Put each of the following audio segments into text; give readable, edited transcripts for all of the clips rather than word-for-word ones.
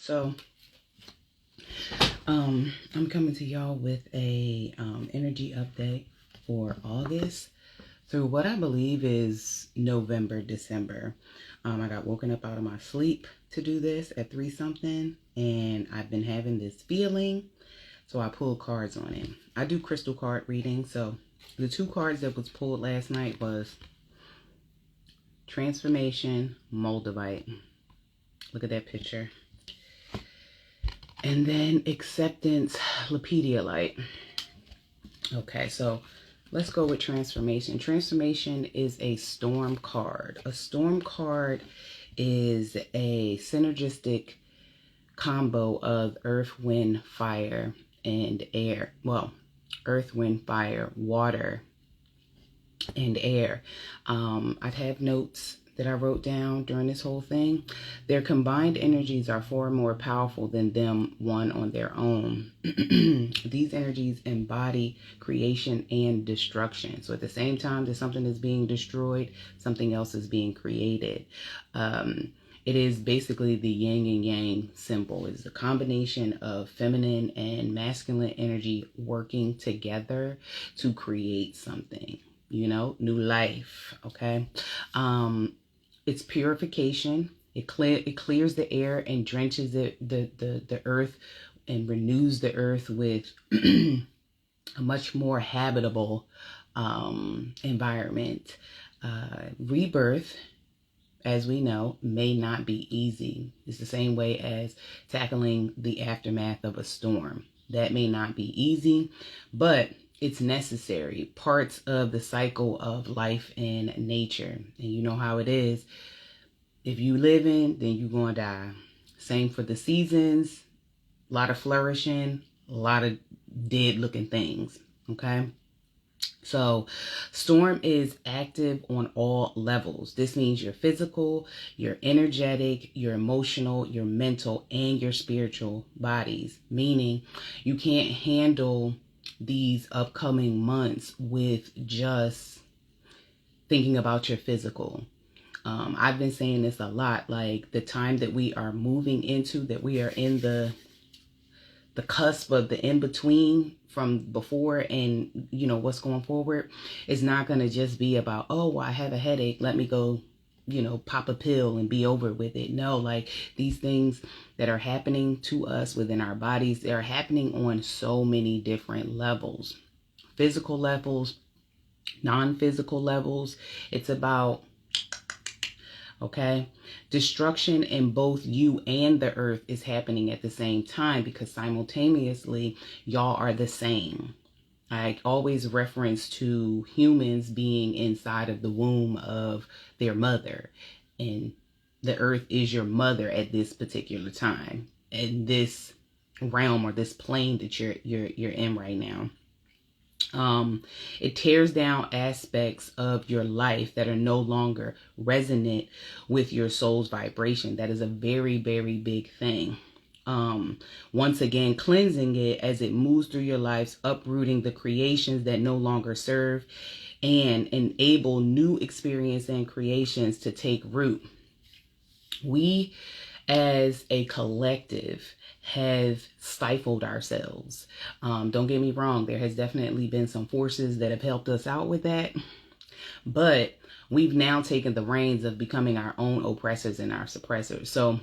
So, I'm coming to y'all with a energy update for August through what I believe is November, December. I got woken up out of my sleep to do this at 3 something, and I've been having this feeling, so I pulled cards on it. I do crystal card reading, so the 2 cards that was pulled last night was Transformation, Moldavite. Look at that picture. And then Acceptance, Lepidolite. Okay, so let's go with Transformation. Transformation is a storm card. A storm card is a synergistic combo of earth, wind, fire, and air. Well, earth, wind, fire, water, and air. I'd have notes that I wrote down during this whole thing. Their combined energies are far more powerful than them one on their own. These energies embody creation and destruction. So at the same time that something is being destroyed, something else is being created. It is basically the yin and yang symbol. It's a combination of feminine and masculine energy working together to create something, you know, new life. Okay. It's purification. It clears the air and drenches the earth and renews the earth with a much more habitable environment. Rebirth, as we know, may not be easy. It's the same way as tackling the aftermath of a storm. That may not be easy, but it's necessary. Parts of the cycle of life and nature. And you know how it is. If you live in, then you're going to die. Same for the seasons. A lot of flourishing, a lot of dead looking things. Okay. So storm is active on all levels. This means your physical, your energetic, your emotional, your mental, and your spiritual bodies. Meaning you can't handle these upcoming months with just thinking about your physical. I've been saying this a lot, like the time that we are moving into, that we are in the cusp of the in-between from before and, you know, what's going forward, is not going to just be about, oh, well, I have a headache, let me go, you know, pop a pill and be over with it. No, like these things that are happening to us within our bodies, they're happening on so many different levels. Physical levels, non-physical levels. It's about, okay, destruction in both you and the earth is happening at the same time, because simultaneously y'all are the same. I always reference to humans being inside of the womb of their mother, and the earth is your mother at this particular time, in this realm or this plane that you're in right now. It tears down aspects of your life that are no longer resonant with your soul's vibration. That is a very, very big thing. Once again, cleansing it as it moves through your lives, uprooting the creations that no longer serve, and enable new experience and creations to take root. We as a collective have stifled ourselves. Don't get me wrong, there has definitely been some forces that have helped us out with that, but we've now taken the reins of becoming our own oppressors and our suppressors. So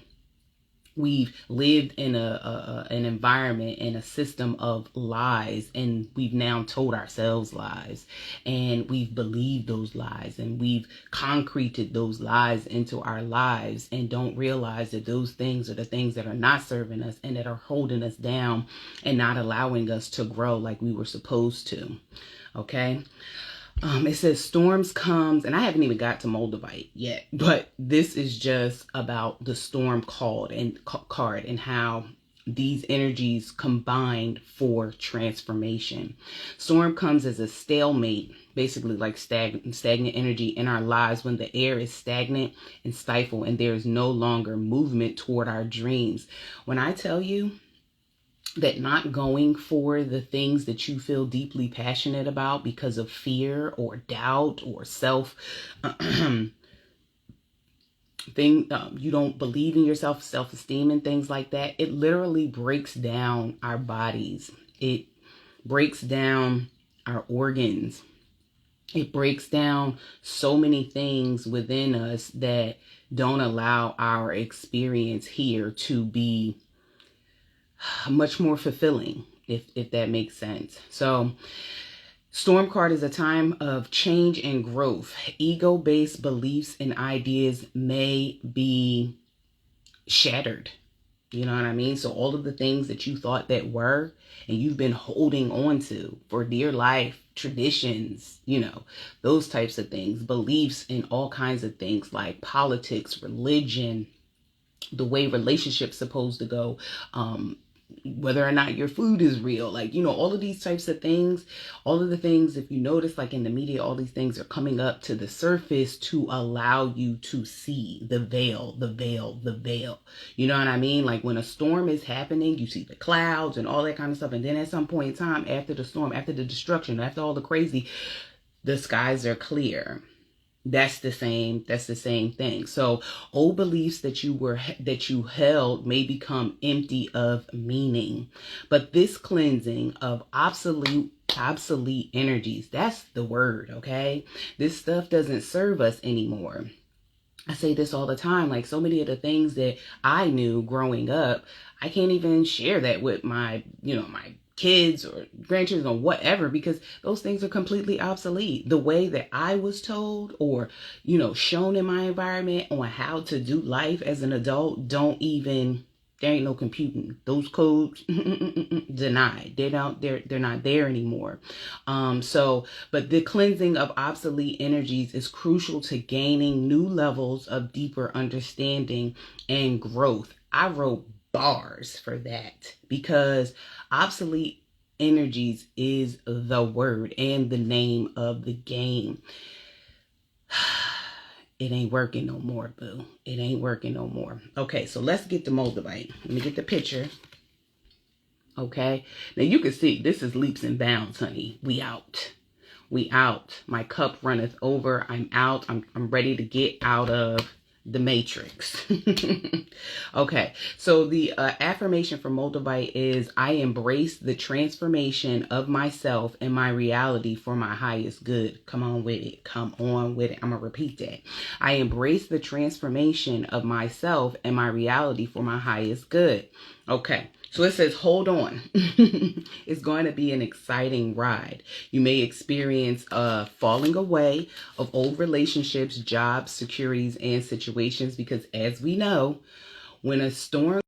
we've lived in an environment and a system of lies, and we've now told ourselves lies, and we've believed those lies, and we've concreted those lies into our lives, and don't realize that those things are the things that are not serving us and that are holding us down and not allowing us to grow like we were supposed to. Okay. It says storms comes, and I haven't even got to Moldavite yet, but this is just about the storm card and how these energies combined for transformation. Storm comes as a stalemate, basically like stagnant energy in our lives, when the air is stagnant and stifled and there is no longer movement toward our dreams. When I tell you that not going for the things that you feel deeply passionate about because of fear or doubt or you don't believe in yourself, self-esteem and things like that, it literally breaks down our bodies. It breaks down our organs. It breaks down so many things within us that don't allow our experience here to be much more fulfilling, if that makes sense. So Storm card is a time of change and growth. Ego-based beliefs and ideas may be shattered. You know what I mean? So all of the things that you thought that were, and you've been holding on to for dear life, traditions, those types of things, beliefs in all kinds of things like politics, religion, the way relationships supposed to go, whether or not your food is real, all of these types of things, all of the things, if you notice, like in the media, all these things are coming up to the surface to allow you to see the veil, the veil, the veil. You know what I mean? Like when a storm is happening, you see the clouds and all that kind of stuff. And then at some point in time, after the storm, after the destruction, after all the crazy, the skies are clear. That's the same thing. So old beliefs that you held may become empty of meaning. But this cleansing of obsolete energies, that's the word, okay? This stuff doesn't serve us anymore. I say this all the time, like so many of the things that I knew growing up, I can't even share that with my kids or grandchildren or whatever, because those things are completely obsolete. The way that I was told or, shown in my environment on how to do life as an adult there ain't no computing. Those codes denied. They're not there anymore. But the cleansing of obsolete energies is crucial to gaining new levels of deeper understanding and growth. I wrote bars for that because obsolete energies is the word and the name of the game. It ain't working no more, boo. It ain't working no more. Okay, so let's get to Moldavite. Let me get the picture. Okay, now you can see this is leaps and bounds, honey. We out. We out. My cup runneth over. I'm out. I'm ready to get out of the matrix. Okay, so the affirmation for Moldavite is, I embrace the transformation of myself and my reality for my highest good. Come on with it. Come on with it. I'm going to repeat that. I embrace the transformation of myself and my reality for my highest good. Okay. So it says, hold on. It's going to be an exciting ride. You may experience falling away of old relationships, jobs, securities, and situations, because as we know, when a storm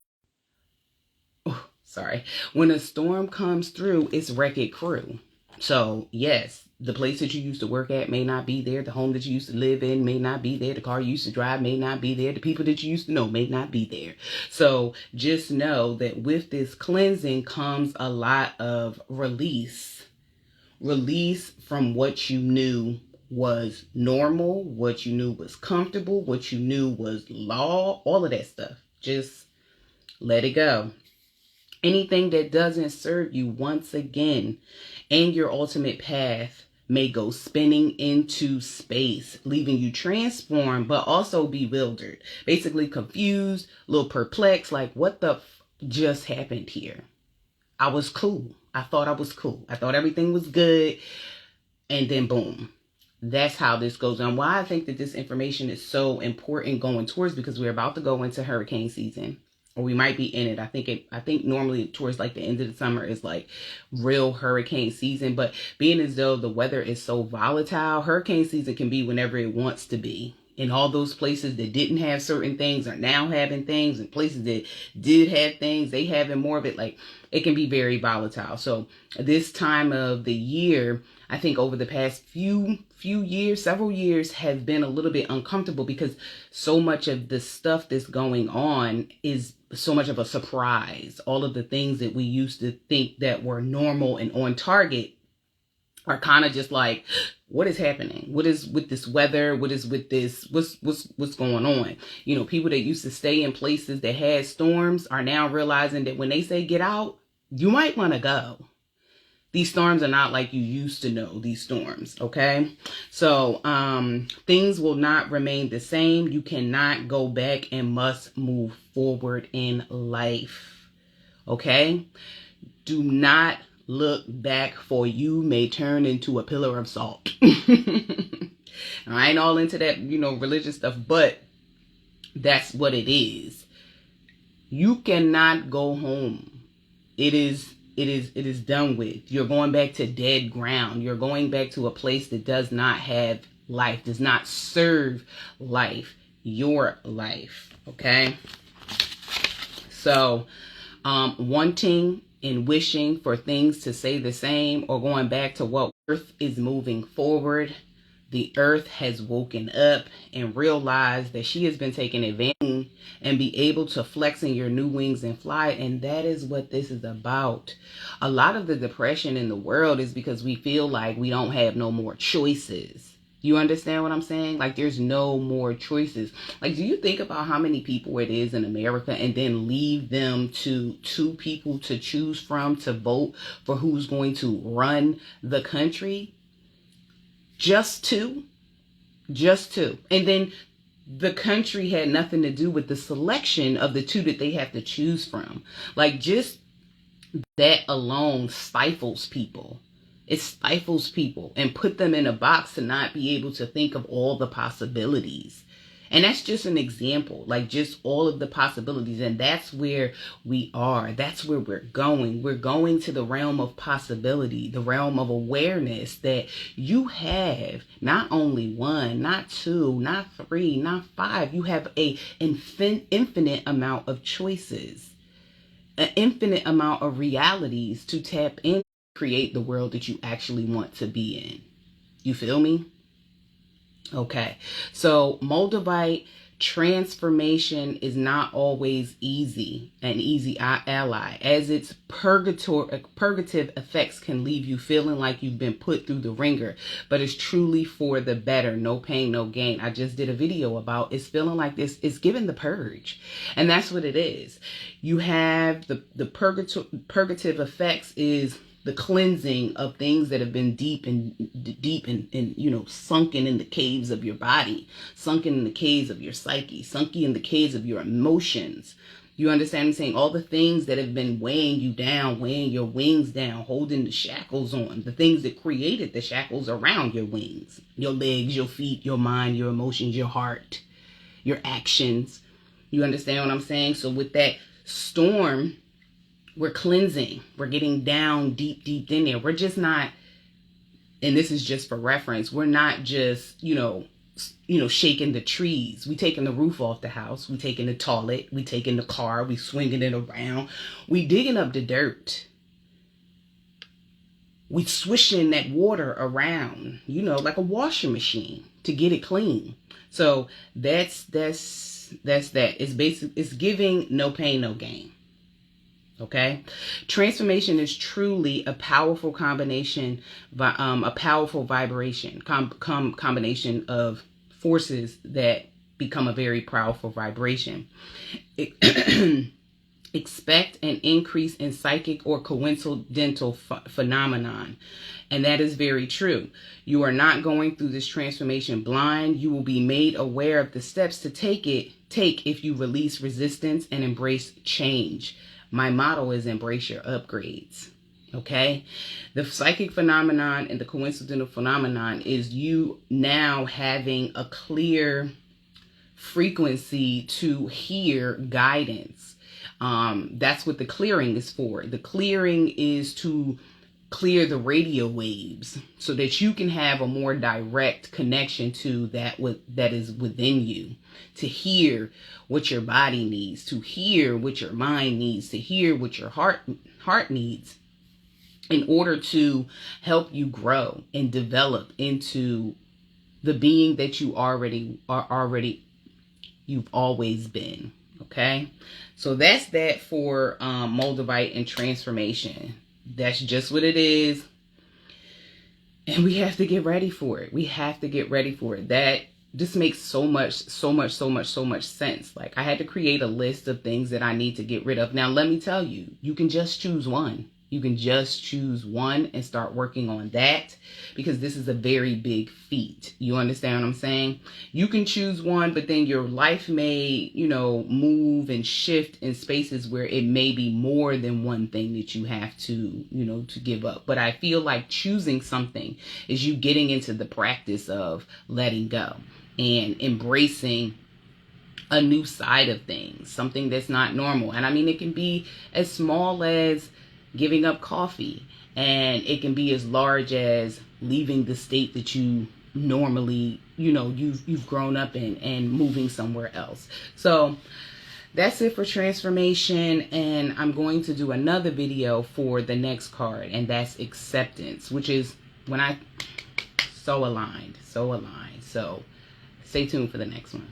comes through, it's wreck-it crew. So yes, the place that you used to work at may not be there. The home that you used to live in may not be there. The car you used to drive may not be there. The people that you used to know may not be there. So just know that with this cleansing comes a lot of release. Release from what you knew was normal, what you knew was comfortable, what you knew was law, all of that stuff. Just let it go. Anything that doesn't serve you, once again, and your ultimate path may go spinning into space, leaving you transformed, but also bewildered, basically confused, a little perplexed, like what the just happened here? I was cool. I thought I was cool. I thought everything was good. And then boom. That's how this goes on. Why I think that this information is so important going towards, because we're about to go into hurricane season. Or we might be in it. I think normally towards like the end of the summer is like real hurricane season. But being as though the weather is so volatile, hurricane season can be whenever it wants to be. And all those places that didn't have certain things are now having things, and places that did have things, they having more of it. Like, it can be very volatile. So this time of the year, I think over the past few years, several years, have been a little bit uncomfortable, because so much of the stuff that's going on is so much of a surprise. All of the things that we used to think that were normal and on target are kind of just like, what is happening? What is with this weather? What is with this? What's going on? People that used to stay in places that had storms are now realizing that when they say get out, you might want to go. These storms are not like you used to know these storms, okay? So things will not remain the same. You cannot go back and must move forward in life, okay? Do not look back, for you may turn into a pillar of salt. I ain't all into that, religious stuff, but that's what it is. You cannot go home. It is done with. You're going back to dead ground. You're going back to a place that does not have life, does not serve life, your life. Okay? So, wanting and wishing for things to stay the same, or going back to what Earth is moving forward. The Earth has woken up and realized that she has been taken advantage and be able to flex in your new wings and fly. And that is what this is about. A lot of the depression in the world is because we feel like we don't have no more choices. You understand what I'm saying? Like, there's no more choices. Like, do you think about how many people it is in America, and then leave them to 2 people to choose from to vote for who's going to run the country? Just 2. And then the country had nothing to do with the selection of the 2 that they have to choose from. Like, just that alone stifles people. It stifles people and put them in a box to not be able to think of all the possibilities. And that's just an example, like just all of the possibilities. And that's where we are. That's where we're going. We're going to the realm of possibility, the realm of awareness that you have not only 1, not 2, not 3, not 5. You have an infinite amount of choices, an infinite amount of realities to tap in, create the world that you actually want to be in. You feel me? Okay, so Moldavite transformation is not always an easy ally, as its purgative effects can leave you feeling like you've been put through the ringer, but it's truly for the better. No pain, no gain. I just did a video about it's feeling like this. It's given the purge, and that's what it is. You have the purgative effects is the cleansing of things that have been deep and sunken in the caves of your body, sunken in the caves of your psyche, sunken in the caves of your emotions. You understand me saying? All the things that have been weighing you down, weighing your wings down, holding the shackles on, the things that created the shackles around your wings, your legs, your feet, your mind, your emotions, your heart, your actions. You understand what I'm saying? So with that storm, we're cleansing. We're getting down deep in there. We're just not, and this is just for reference, we're not just, shaking the trees. We taking the roof off the house. We taking the toilet. We taking the car. We swinging it around. We digging up the dirt. We swishing that water around, like a washing machine to get it clean. So that's that. It's giving no pain, no gain. Okay, transformation is truly a powerful combination, a powerful vibration, combination of forces that become a very powerful vibration. Expect an increase in psychic or coincidental phenomenon. And that is very true. You are not going through this transformation blind. You will be made aware of the steps to take if you release resistance and embrace change. My motto is embrace your upgrades. Okay? The psychic phenomenon and the coincidental phenomenon is you now having a clear frequency to hear guidance. That's what the clearing is for. The clearing is to clear the radio waves so that you can have a more direct connection to that is within you, to hear what your body needs, to hear what your mind needs, to hear what your heart needs, in order to help you grow and develop into the being that you've always been. Okay, so that's that for Moldavite and transformation. That's just what it is. And we have to get ready for it. We have to get ready for it. That just makes so much sense. Like, I had to create a list of things that I need to get rid of. Now, let me tell you, you can just choose one. You can just choose one and start working on that, because this is a very big feat. You understand what I'm saying? You can choose one, but then your life may, move and shift in spaces where it may be more than one thing that you have to, to give up. But I feel like choosing something is you getting into the practice of letting go and embracing a new side of things, something that's not normal. And I mean, it can be as small as giving up coffee, and it can be as large as leaving the state that you normally, you've grown up in, and moving somewhere else. So that's it for transformation, and I'm going to do another video for the next card, and that's acceptance, which is when so aligned. So stay tuned for the next one.